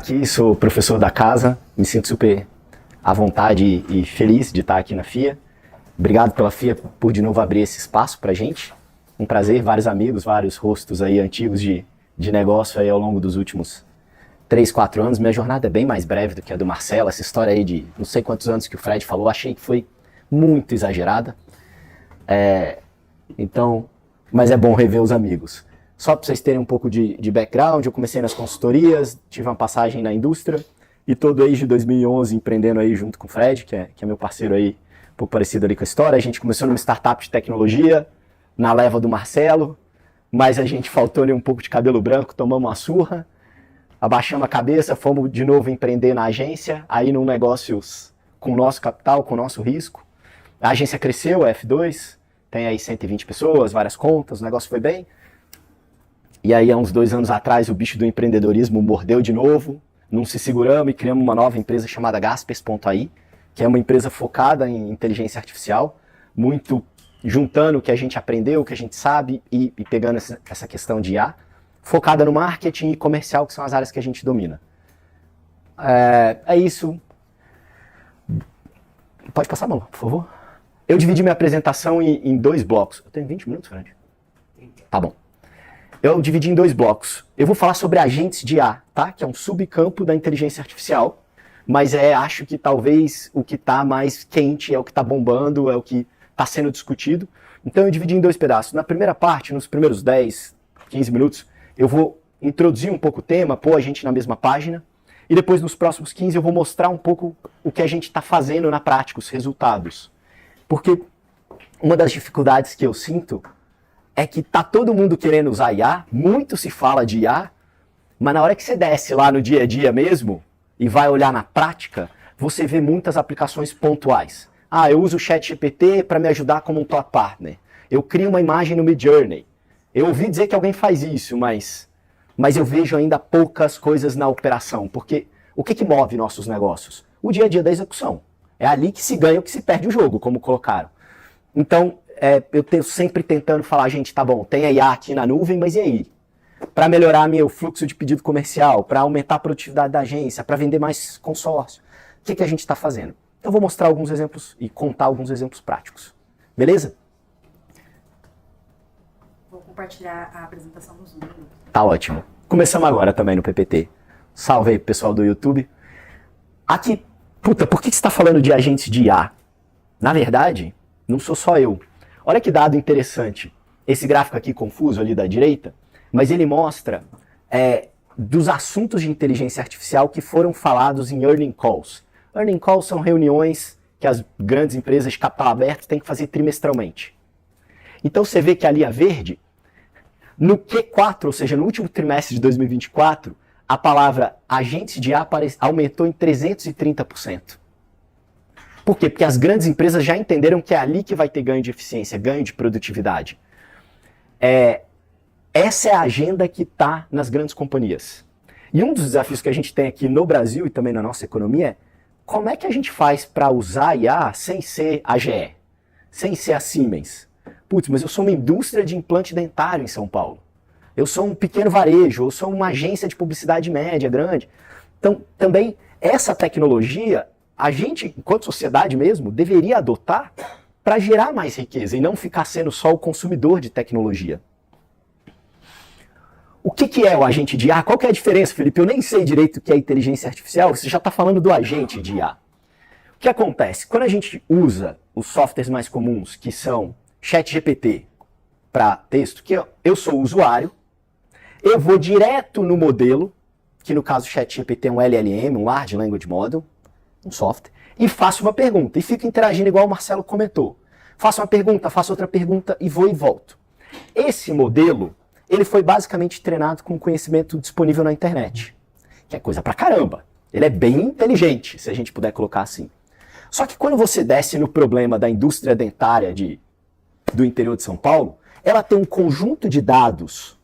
aqui, sou professor da casa, me sinto super à vontade e feliz de estar aqui na FIA. Obrigado pela FIA por de novo abrir esse espaço pra gente. Um prazer, vários amigos, vários rostos aí antigos de negócio aí ao longo dos últimos 3, 4 anos. Minha jornada é bem mais breve do que a do Marcelo. Essa história aí de não sei quantos anos que o Fred falou, achei que foi muito exagerada. Mas é bom rever os amigos. Só para vocês terem um pouco de background, eu comecei nas consultorias, tive uma passagem na indústria e tô desde 2011 empreendendo aí junto com o Fred, que é meu parceiro aí, um pouco parecido ali com a história. A gente começou numa startup de tecnologia, na leva do Marcelo, mas a gente faltou ali um pouco de cabelo branco, tomamos uma surra, abaixamos a cabeça, fomos de novo empreender na agência, aí num negócios com o nosso capital, com o nosso risco. A agência cresceu, a F2, tem aí 120 pessoas, várias contas, o negócio foi bem. E aí, há uns 2 anos atrás, o bicho do empreendedorismo mordeu de novo, não se seguramos e criamos uma nova empresa chamada Gaspers.ai, que é uma empresa focada em inteligência artificial, muito juntando o que a gente aprendeu, o que a gente sabe e pegando essa questão de IA, focada no marketing e comercial, que são as áreas que a gente domina. É isso. Pode passar, Malu, por favor? Eu dividi minha apresentação em 2 blocos. Eu tenho 20 minutos, Fred? Tá bom. Eu dividi em 2 blocos. Eu vou falar sobre agentes de IA, tá? Que é um subcampo da inteligência artificial, mas acho que talvez o que está mais quente é o que está bombando, é o que está sendo discutido. Então eu dividi em 2 pedaços. Na primeira parte, nos primeiros 10, 15 minutos, eu vou introduzir um pouco o tema, pôr a gente na mesma página, e depois nos próximos 15 eu vou mostrar um pouco o que a gente está fazendo na prática, os resultados. Porque uma das dificuldades que eu sinto é que tá todo mundo querendo usar IA, muito se fala de IA, mas na hora que você desce lá no dia a dia mesmo e vai olhar na prática, você vê muitas aplicações pontuais. Eu uso o ChatGPT para me ajudar como um top partner. Eu crio uma imagem no Midjourney. Eu ouvi dizer que alguém faz isso, mas eu vejo ainda poucas coisas na operação, porque o que move nossos negócios? O dia a dia da execução. É ali que se ganha ou que se perde o jogo, como colocaram. Então, eu tenho sempre tentando falar, gente, tá bom, tem a IA aqui na nuvem, mas e aí? Para melhorar meu fluxo de pedido comercial, para aumentar a produtividade da agência, para vender mais consórcio, o que a gente está fazendo? Eu vou mostrar alguns exemplos e contar alguns exemplos práticos. Beleza? Vou compartilhar a apresentação no Zoom. Tá ótimo. Começamos agora também no PPT. Salve aí, pessoal do YouTube. Aqui, por que você está falando de agentes de IA? Na verdade, não sou só eu. Olha que dado interessante. Esse gráfico aqui confuso ali da direita, mas ele mostra dos assuntos de inteligência artificial que foram falados em earnings calls. Earnings calls são reuniões que as grandes empresas de capital aberto têm que fazer trimestralmente. Então você vê que a linha verde, no Q4, ou seja, no último trimestre de 2024, a palavra agentes de IA aumentou em 330%. Por quê? Porque as grandes empresas já entenderam que é ali que vai ter ganho de eficiência, ganho de produtividade. Essa é a agenda que está nas grandes companhias. E um dos desafios que a gente tem aqui no Brasil e também na nossa economia é como é que a gente faz para usar IA sem ser a GE, sem ser a Siemens? Putz, mas eu sou uma indústria de implante dentário em São Paulo. Eu sou um pequeno varejo, eu sou uma agência de publicidade média, grande. Então, também, essa tecnologia, a gente, enquanto sociedade mesmo, deveria adotar para gerar mais riqueza e não ficar sendo só o consumidor de tecnologia. O que é o agente de IA? Qual que é a diferença, Felipe? Eu nem sei direito o que é inteligência artificial, você já está falando do agente de IA. O que acontece? Quando a gente usa os softwares mais comuns, que são ChatGPT para texto, que eu sou o usuário, eu vou direto no modelo, que no caso ChatGPT é um LLM, um Large Language Model, um software, e faço uma pergunta, e fico interagindo igual o Marcelo comentou. Faço uma pergunta, faço outra pergunta, e vou e volto. Esse modelo, ele foi basicamente treinado com conhecimento disponível na internet, que é coisa pra caramba. Ele é bem inteligente, se a gente puder colocar assim. Só que quando você desce no problema da indústria dentária do interior de São Paulo, ela tem um conjunto de dados,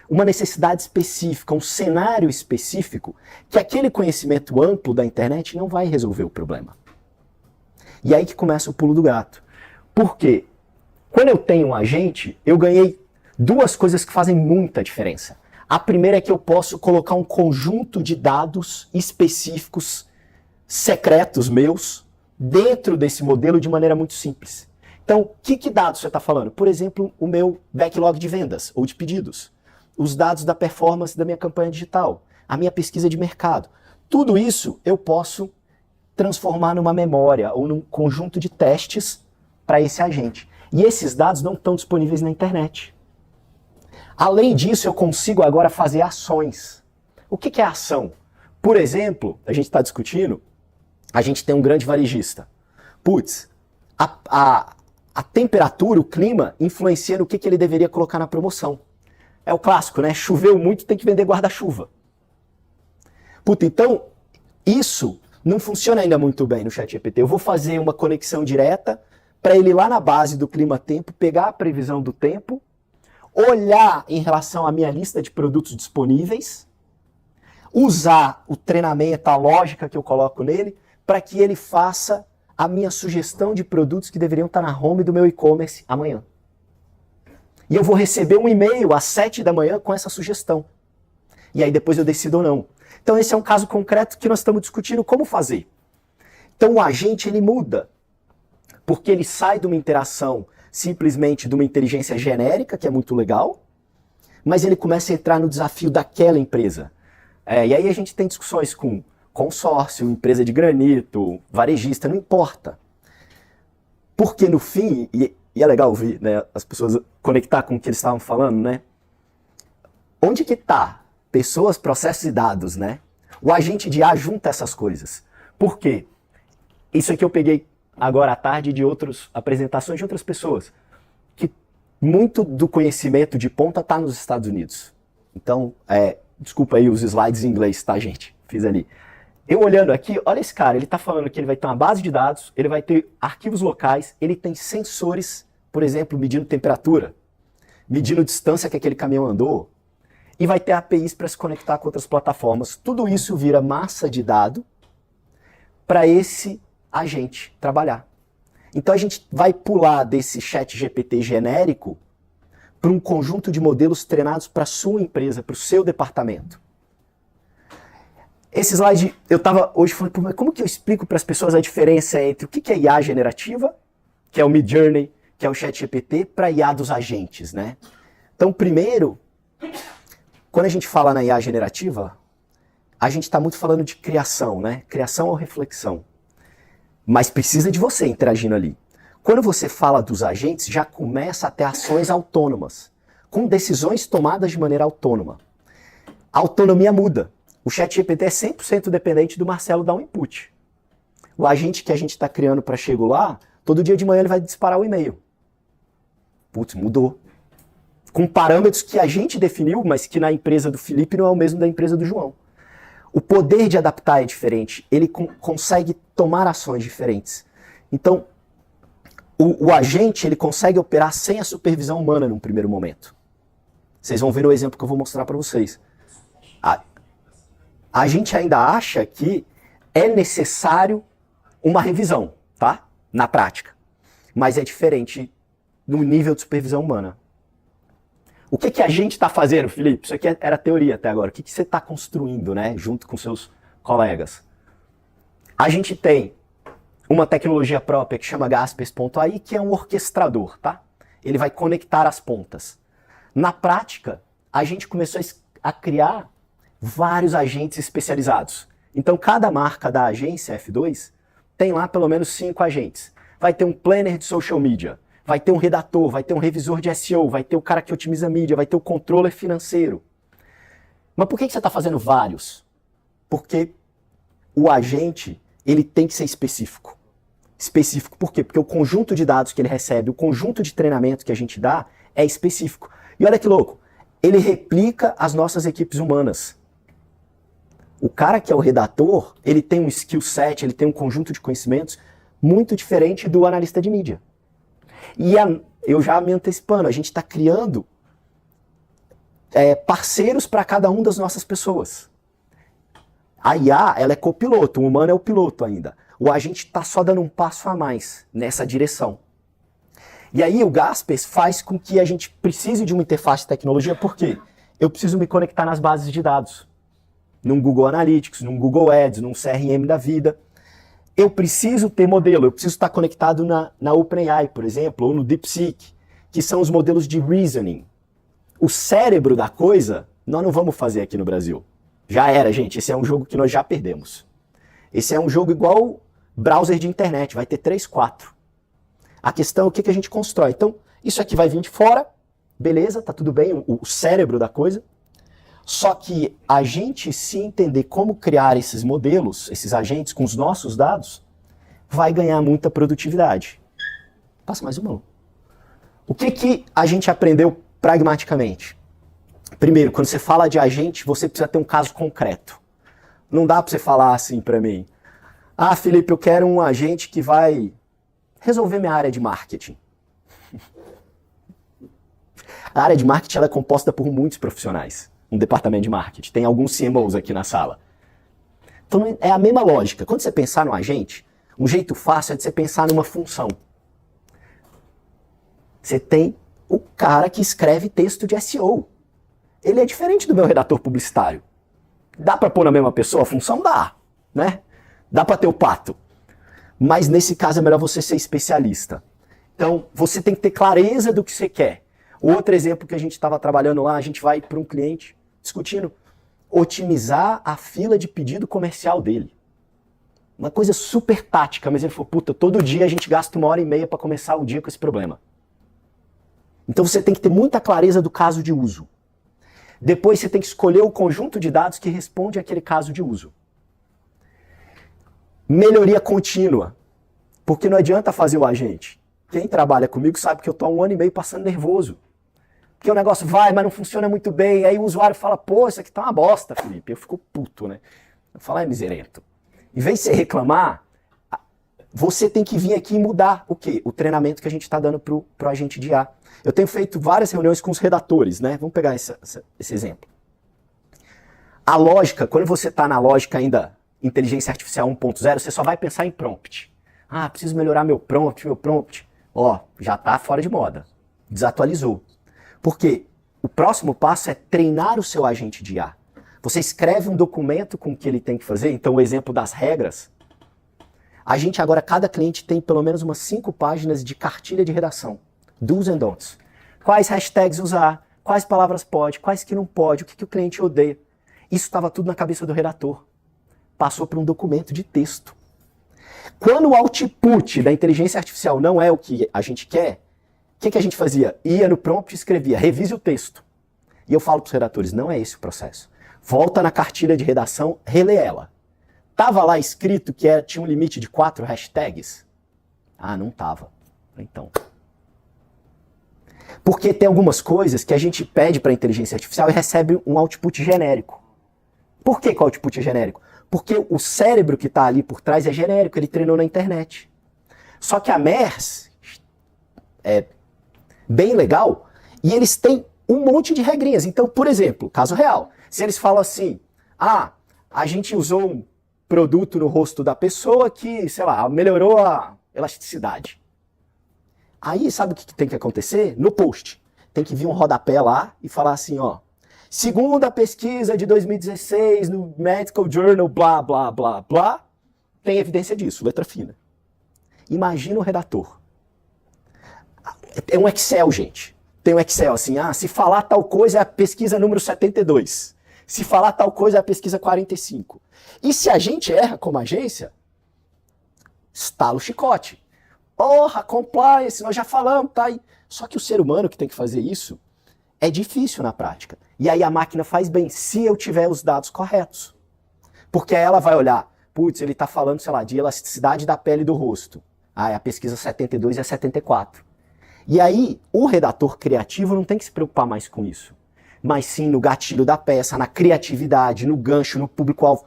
uma necessidade específica, um cenário específico, que aquele conhecimento amplo da internet não vai resolver o problema. E aí que começa o pulo do gato. Por quê? Quando eu tenho um agente, eu ganhei 2 coisas que fazem muita diferença. A primeira é que eu posso colocar um conjunto de dados específicos, secretos meus, dentro desse modelo de maneira muito simples. Então, que dados você está falando? Por exemplo, o meu backlog de vendas ou de pedidos, os dados da performance da minha campanha digital, a minha pesquisa de mercado. Tudo isso eu posso transformar numa memória ou num conjunto de testes para esse agente. E esses dados não estão disponíveis na internet. Além disso, eu consigo agora fazer ações. O que é ação? Por exemplo, a gente está discutindo, a gente tem um grande varejista. Putz, a temperatura, o clima, influencia no que ele deveria colocar na promoção. É o clássico, né? Choveu muito, tem que vender guarda-chuva. Puta, então, isso não funciona ainda muito bem no ChatGPT. Eu vou fazer uma conexão direta para ele ir lá na base do clima-tempo, pegar a previsão do tempo, olhar em relação à minha lista de produtos disponíveis, usar o treinamento, a lógica que eu coloco nele, para que ele faça a minha sugestão de produtos que deveriam estar na home do meu e-commerce amanhã. E eu vou receber um e-mail às 7 da manhã com essa sugestão. E aí depois eu decido ou não. Então esse é um caso concreto que nós estamos discutindo como fazer. Então o agente ele muda, porque ele sai de uma interação simplesmente de uma inteligência genérica, que é muito legal, mas ele começa a entrar no desafio daquela empresa. E aí a gente tem discussões com consórcio, empresa de granito, varejista, não importa. Porque no fim, e é legal ouvir, né, as pessoas conectar com o que eles estavam falando, né? Onde que está pessoas, processos e dados, né? O agente de IA junta essas coisas. Por quê? Isso aqui eu peguei agora à tarde de outras apresentações de outras pessoas. Que muito do conhecimento de ponta está nos Estados Unidos. Então, desculpa aí os slides em inglês, tá, gente? Fiz ali. Eu olhando aqui, olha esse cara, ele está falando que ele vai ter uma base de dados, ele vai ter arquivos locais, ele tem sensores, por exemplo, medindo temperatura, medindo distância que aquele caminhão andou, e vai ter APIs para se conectar com outras plataformas. Tudo isso vira massa de dado para esse agente trabalhar. Então a gente vai pular desse chat GPT genérico para um conjunto de modelos treinados para a sua empresa, para o seu departamento. Esse slide, eu estava hoje falando, mas como que eu explico para as pessoas a diferença entre o que é IA generativa, que é o Midjourney, que é o ChatGPT, para IA dos agentes, né? Então, primeiro, quando a gente fala na IA generativa, a gente está muito falando de criação, né? Criação ou reflexão. Mas precisa de você interagindo ali. Quando você fala dos agentes, já começa a ter ações autônomas, com decisões tomadas de maneira autônoma. A autonomia muda. O ChatGPT é 100% dependente do Marcelo dar um input. O agente que a gente está criando para chegar lá, todo dia de manhã ele vai disparar o e-mail. Putz, mudou. Com parâmetros que a gente definiu, mas que na empresa do Felipe não é o mesmo da empresa do João. O poder de adaptar é diferente. Ele consegue tomar ações diferentes. Então, o agente ele consegue operar sem a supervisão humana num primeiro momento. Vocês vão ver o exemplo que eu vou mostrar para vocês. A gente ainda acha que é necessário uma revisão, tá? Na prática. Mas é diferente no nível de supervisão humana. O que a gente está fazendo, Felipe? Isso aqui era teoria até agora. O que você está construindo, né? Junto com seus colegas? A gente tem uma tecnologia própria que chama Gaspers.ai, que é um orquestrador, tá? Ele vai conectar as pontas. Na prática, a gente começou a criar vários agentes especializados. Então, cada marca da agência F2 tem lá pelo menos 5 agentes. Vai ter um planner de social media, vai ter um redator, vai ter um revisor de SEO, vai ter o cara que otimiza a mídia, vai ter o controller financeiro. Mas por que você está fazendo vários? Porque o agente ele tem que ser específico. Específico por quê? Porque o conjunto de dados que ele recebe, o conjunto de treinamento que a gente dá é específico. E olha que louco, ele replica as nossas equipes humanas. O cara que é o redator, ele tem um skill set, ele tem um conjunto de conhecimentos muito diferente do analista de mídia. E eu já me antecipando, a gente está criando parceiros para cada uma das nossas pessoas. A IA, ela é copiloto, o humano é o piloto ainda. O agente está só dando um passo a mais nessa direção. E aí o Gaspers faz com que a gente precise de uma interface de tecnologia, por quê? eu preciso me conectar nas bases de dados. Num Google Analytics, num Google Ads, num CRM da vida. Eu preciso ter modelo, eu preciso estar conectado na OpenAI, por exemplo, ou no DeepSeek, que são os modelos de reasoning. O cérebro da coisa, nós não vamos fazer aqui no Brasil. Já era, gente, esse é um jogo que nós já perdemos. Esse é um jogo igual browser de internet, vai ter 3, 4. A questão é o que a gente constrói. Então, isso aqui vai vir de fora, beleza, tá tudo bem, o cérebro da coisa. Só que a gente, se entender como criar esses modelos, esses agentes com os nossos dados, vai ganhar muita produtividade. Passa mais uma. O que a gente aprendeu pragmaticamente? Primeiro, quando você fala de agente, você precisa ter um caso concreto. Não dá para você falar assim para mim: ah, Felipe, eu quero um agente que vai resolver minha área de marketing. A área de marketing ela é composta por muitos profissionais. Um departamento de marketing. Tem alguns CMOs aqui na sala. Então é a mesma lógica. Quando você pensar no agente, um jeito fácil é de você pensar numa função. Você tem o cara que escreve texto de SEO. Ele é diferente do meu redator publicitário. Dá para pôr na mesma pessoa a função? Dá, né? Dá para ter o pato. Mas nesse caso é melhor você ser especialista. Então você tem que ter clareza do que você quer. Outro exemplo que a gente estava trabalhando lá, a gente vai para um cliente discutindo otimizar a fila de pedido comercial dele. Uma coisa super tática, mas ele falou, puta, todo dia a gente gasta 1h30 para começar o dia com esse problema. Então você tem que ter muita clareza do caso de uso. Depois você tem que escolher o conjunto de dados que responde àquele caso de uso. Melhoria contínua. Porque não adianta fazer o agente. Quem trabalha comigo sabe que eu estou há 1 ano e meio passando nervoso. Porque o negócio vai, mas não funciona muito bem. Aí o usuário fala, pô, isso aqui tá uma bosta, Felipe. Eu fico puto, né? Eu falo, miserento. Em vez de você reclamar, você tem que vir aqui e mudar o quê? O treinamento que a gente está dando pro agente de IA. Eu tenho feito várias reuniões com os redatores, né? Vamos pegar esse exemplo. A lógica, quando você está na lógica ainda inteligência artificial 1.0, você só vai pensar em prompt. Ah, preciso melhorar meu prompt. Ó, já está fora de moda. Desatualizou. Porque o próximo passo é treinar o seu agente de IA. Você escreve um documento com o que ele tem que fazer, então o exemplo das regras. A gente agora, cada cliente tem pelo menos umas 5 páginas de cartilha de redação. Do's and don'ts. Quais hashtags usar, quais palavras pode, quais que não pode, o que o cliente odeia. Isso estava tudo na cabeça do redator. Passou para um documento de texto. Quando o output da inteligência artificial não é o que a gente quer, o que a gente fazia? Ia no prompt e escrevia, revise o texto. E eu falo para os redatores, não é esse o processo. Volta na cartilha de redação, relê ela. Tava lá escrito que tinha um limite de 4 hashtags? Ah, não tava. Então. Porque tem algumas coisas que a gente pede para a inteligência artificial e recebe um output genérico. Por que o output é genérico? Porque o cérebro que está ali por trás é genérico, ele treinou na internet. Só que a MERS é bem legal e eles têm um monte de regrinhas. Então, por exemplo, caso real, se eles falam assim, ah, a gente usou um produto no rosto da pessoa que, sei lá, melhorou a elasticidade. Aí, sabe o que tem que acontecer? No post, tem que vir um rodapé lá e falar assim, ó, segundo a pesquisa de 2016 no Medical Journal, blá, blá, blá, blá, tem evidência disso, letra fina. Imagina o redator. É um Excel, gente. Tem um Excel assim, se falar tal coisa é a pesquisa número 72. Se falar tal coisa é a pesquisa 45. E se a gente erra como agência, estala o chicote. Porra, compliance, nós já falamos, tá aí. Só que o ser humano que tem que fazer isso é difícil na prática. E aí a máquina faz bem, se eu tiver os dados corretos. Porque aí ela vai olhar, putz, ele está falando, sei lá, de elasticidade da pele do rosto. Ah, é a pesquisa 72 e a 74. E aí, o redator criativo não tem que se preocupar mais com isso. Mas sim no gatilho da peça, na criatividade, no gancho, no público-alvo.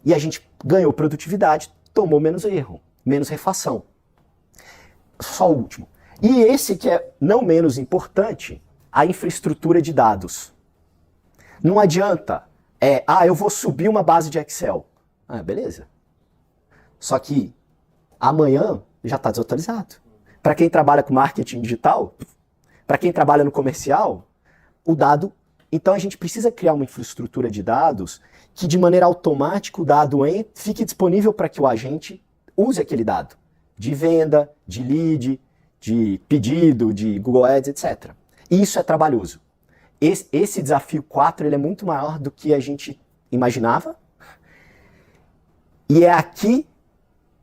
E a gente ganhou produtividade, tomou menos erro, menos refação. Só o último. E esse que é não menos importante, a infraestrutura de dados. Não adianta, eu vou subir uma base de Excel. Ah, beleza. Só que amanhã já está desatualizado. Para quem trabalha com marketing digital, para quem trabalha no comercial, o dado Então a gente precisa criar uma infraestrutura de dados que de maneira automática o dado fique disponível para que o agente use aquele dado. De venda, de lead, de pedido, de Google Ads, etc. E isso é trabalhoso. Esse desafio 4 ele é muito maior do que a gente imaginava. E é aqui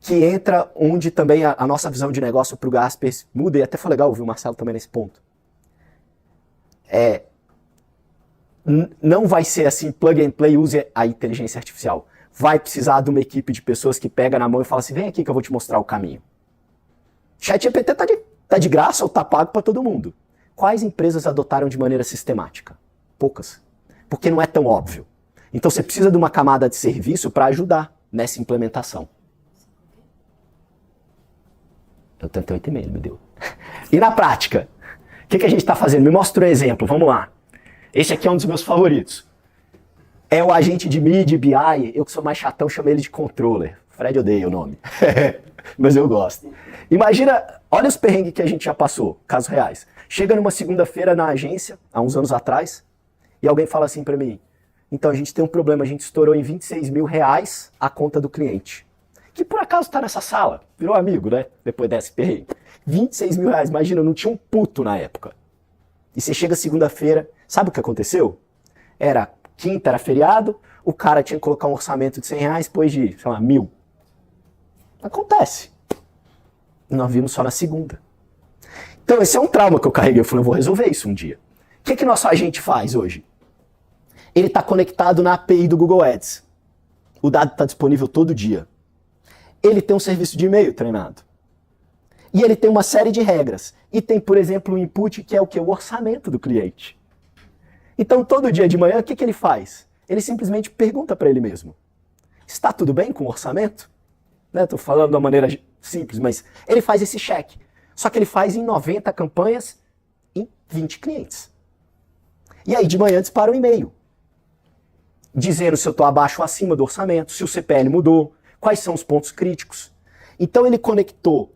que entra onde também a nossa visão de negócio para o Gaspers muda. E até foi legal ouvir o Marcelo também nesse ponto. Não vai ser assim, plug and play, use a inteligência artificial. Vai precisar de uma equipe de pessoas que pega na mão e fala assim, vem aqui que eu vou te mostrar o caminho. ChatGPT tá de graça ou tá pago para todo mundo. Quais empresas adotaram de maneira sistemática? Poucas. Porque não é tão óbvio. Então você precisa de uma camada de serviço para ajudar nessa implementação. Eu tentei 8,5, ele me deu. E na prática, o que a gente está fazendo? Me mostra um exemplo, vamos lá. Esse aqui é um dos meus favoritos. É o agente de mídia, BI, eu que sou mais chatão, chamo ele de controller. Fred odeia o nome, mas eu gosto. Imagina, olha os perrengues que a gente já passou, casos reais. Chega numa segunda-feira na agência, há uns anos atrás, e alguém fala assim pra mim, então a gente tem um problema, a gente estourou em R$26 mil a conta do cliente. Que por acaso tá nessa sala, virou amigo, né? Depois desse perrengue. R$26 mil, imagina, eu não tinha um puto na época. E você chega segunda-feira, sabe o que aconteceu? Era quinta, era feriado, o cara tinha que colocar um orçamento de R$100 depois de, sei lá, 1.000. Acontece. E nós vimos só na segunda. Então esse é um trauma que eu carreguei, eu falei, eu vou resolver isso um dia. O que nosso agente faz hoje? Ele está conectado na API do Google Ads. O dado está disponível todo dia. Ele tem um serviço de e-mail treinado. E ele tem uma série de regras. E tem, por exemplo, um input que é o quê? O orçamento do cliente. Então, todo dia de manhã, o que ele faz? Ele simplesmente pergunta para ele mesmo. Está tudo bem com o orçamento? Estou falando de uma maneira simples, mas ele faz esse check. Só que ele faz em 90 campanhas em 20 clientes. E aí, de manhã, dispara um e-mail. Dizendo se eu estou abaixo ou acima do orçamento, se o CPL mudou, quais são os pontos críticos. Então, ele conectou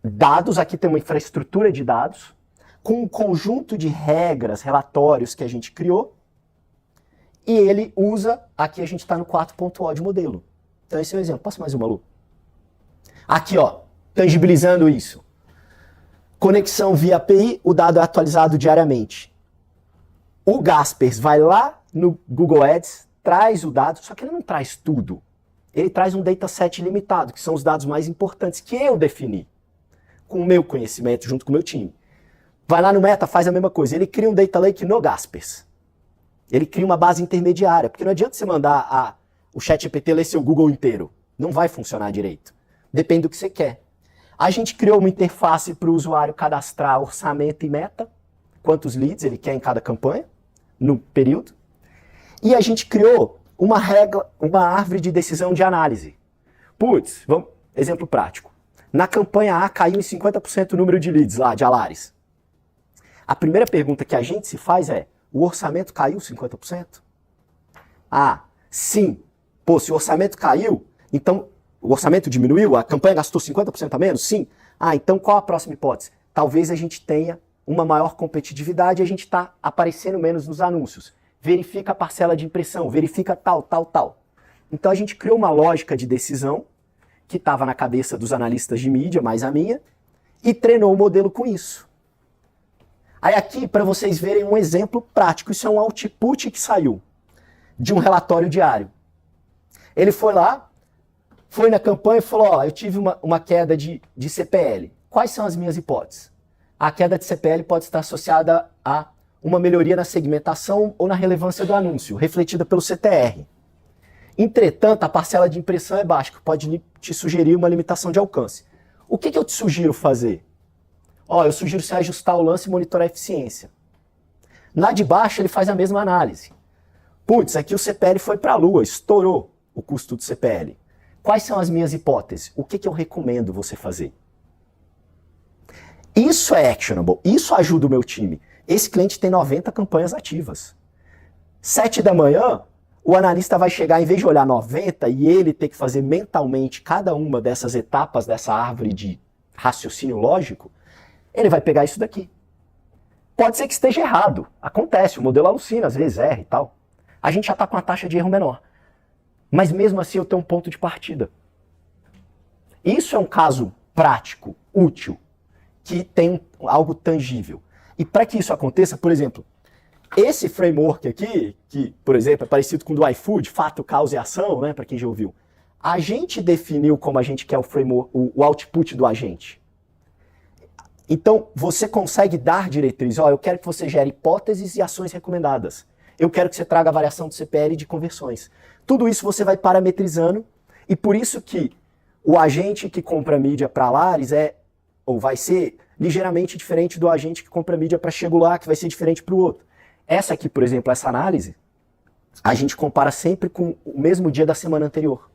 dados, aqui tem uma infraestrutura de dados, com um conjunto de regras, relatórios que a gente criou, e ele usa, aqui a gente está no 4.0 de modelo. Então esse é um exemplo. Passa mais uma, Lu. Aqui, ó, tangibilizando isso. Conexão via API, o dado é atualizado diariamente. O Gaspers vai lá no Google Ads, traz o dado, só que ele não traz tudo. Ele traz um dataset limitado, que são os dados mais importantes, que eu defini, com o meu conhecimento, junto com o meu time. Vai lá no Meta, faz a mesma coisa. Ele cria um data lake no Gaspers. Ele cria uma base intermediária, porque não adianta você mandar o ChatGPT ler seu Google inteiro. Não vai funcionar direito. Depende do que você quer. A gente criou uma interface para o usuário cadastrar orçamento e meta, quantos leads ele quer em cada campanha, no período. E a gente criou uma regra, uma árvore de decisão de análise. Putz, vamos, exemplo prático. Na campanha A caiu em 50% o número de leads lá, de Alaris. A primeira pergunta que a gente se faz é, o orçamento caiu 50%? Ah, sim. Pô, se o orçamento caiu, então o orçamento diminuiu, a campanha gastou 50% a menos? Sim. Ah, então qual a próxima hipótese? Talvez a gente tenha uma maior competitividade e a gente está aparecendo menos nos anúncios. Verifica a parcela de impressão, verifica tal, tal, tal. Então a gente criou uma lógica de decisão que estava na cabeça dos analistas de mídia, mais a minha, e treinou o modelo com isso. Aí aqui, para vocês verem um exemplo prático, isso é um output que saiu de um relatório diário. Ele foi lá, foi na campanha e falou, ó, eu tive uma queda de CPL. Quais são as minhas hipóteses? A queda de CPL pode estar associada a uma melhoria na segmentação ou na relevância do anúncio, refletida pelo CTR. Entretanto, a parcela de impressão é baixa, que pode te sugerir uma limitação de alcance. O que eu te sugiro fazer? Ó, eu sugiro você ajustar o lance e monitorar a eficiência. Na de baixo, ele faz a mesma análise. Putz, aqui o CPL foi para a lua, estourou o custo do CPL. Quais são as minhas hipóteses? O que eu recomendo você fazer? Isso é actionable, isso ajuda o meu time. Esse cliente tem 90 campanhas ativas. 7 da manhã, o analista vai chegar, em vez de olhar 90 e ele ter que fazer mentalmente cada uma dessas etapas dessa árvore de raciocínio lógico, ele vai pegar isso daqui. Pode ser que esteja errado. Acontece, o modelo alucina, às vezes erra e tal. A gente já está com uma taxa de erro menor. Mas mesmo assim eu tenho um ponto de partida. Isso é um caso prático, útil, que tem algo tangível. E para que isso aconteça, por exemplo, esse framework aqui, que, por exemplo, é parecido com o do iFood, fato, causa e ação, né, para quem já ouviu, a gente definiu como a gente quer o framework, o output do agente. Então, você consegue dar diretrizes. Eu quero que você gere hipóteses e ações recomendadas. Eu quero que você traga a variação do CPL de conversões. Tudo isso você vai parametrizando, e por isso que o agente que compra mídia para Lares vai ser ligeiramente diferente do agente que compra mídia para Chegular, que vai ser diferente para o outro. Essa aqui, por exemplo, essa análise, a gente compara sempre com o mesmo dia da semana anterior.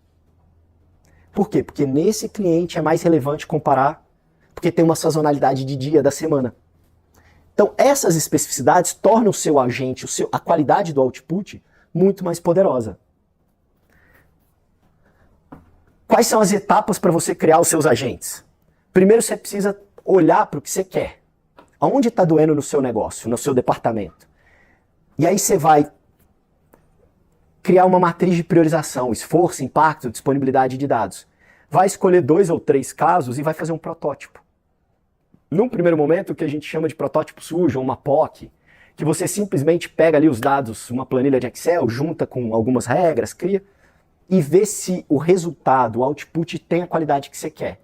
Por quê? Porque nesse cliente é mais relevante comparar, porque tem uma sazonalidade de dia da semana. Então, essas especificidades tornam o seu agente, a qualidade do output, muito mais poderosa. Quais são as etapas para você criar os seus agentes? Primeiro, você precisa olhar para o que você quer. Aonde está doendo no seu negócio, no seu departamento? E aí você vai criar uma matriz de priorização, esforço, impacto, disponibilidade de dados. Vai escolher 2 ou 3 casos e vai fazer um protótipo. Num primeiro momento, o que a gente chama de protótipo sujo, ou uma POC, que você simplesmente pega ali os dados, uma planilha de Excel, junta com algumas regras, cria, e vê se o resultado, o output, tem a qualidade que você quer.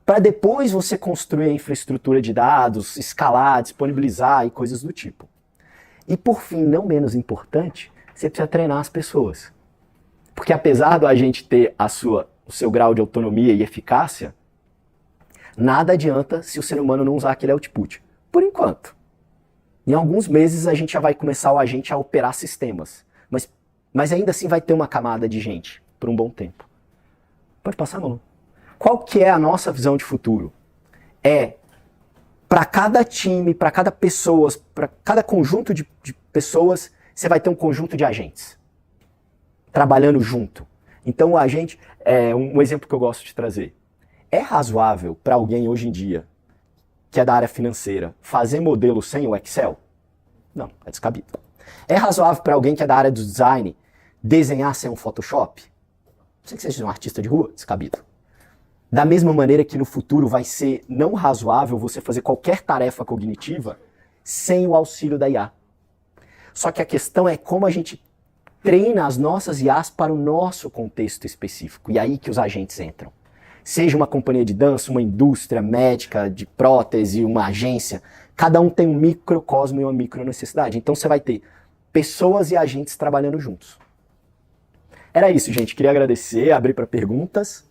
Para depois você construir a infraestrutura de dados, escalar, disponibilizar e coisas do tipo. E por fim, não menos importante, você precisa treinar as pessoas. Porque apesar do agente ter o seu grau de autonomia e eficácia, nada adianta se o ser humano não usar aquele output. Por enquanto. Em alguns meses a gente já vai começar o agente a operar sistemas. Mas ainda assim vai ter uma camada de gente por um bom tempo. Pode passar a mão. Qual que é a nossa visão de futuro? Para cada time, para cada pessoa, para cada conjunto de pessoas, você vai ter um conjunto de agentes. Trabalhando junto. Então o agente, um exemplo que eu gosto de trazer. É razoável para alguém hoje em dia, que é da área financeira, fazer modelo sem o Excel? Não, é descabido. É razoável para alguém que é da área do design desenhar sem um Photoshop? Não sei que seja um artista de rua, descabido. Da mesma maneira que no futuro vai ser não razoável você fazer qualquer tarefa cognitiva sem o auxílio da IA. Só que a questão é como a gente treina as nossas IAs para o nosso contexto específico. E aí que os agentes entram. Seja uma companhia de dança, uma indústria médica, de prótese, uma agência, cada um tem um microcosmo e uma micro necessidade. Então você vai ter pessoas e agentes trabalhando juntos. Era isso, gente. Queria agradecer, abrir para perguntas.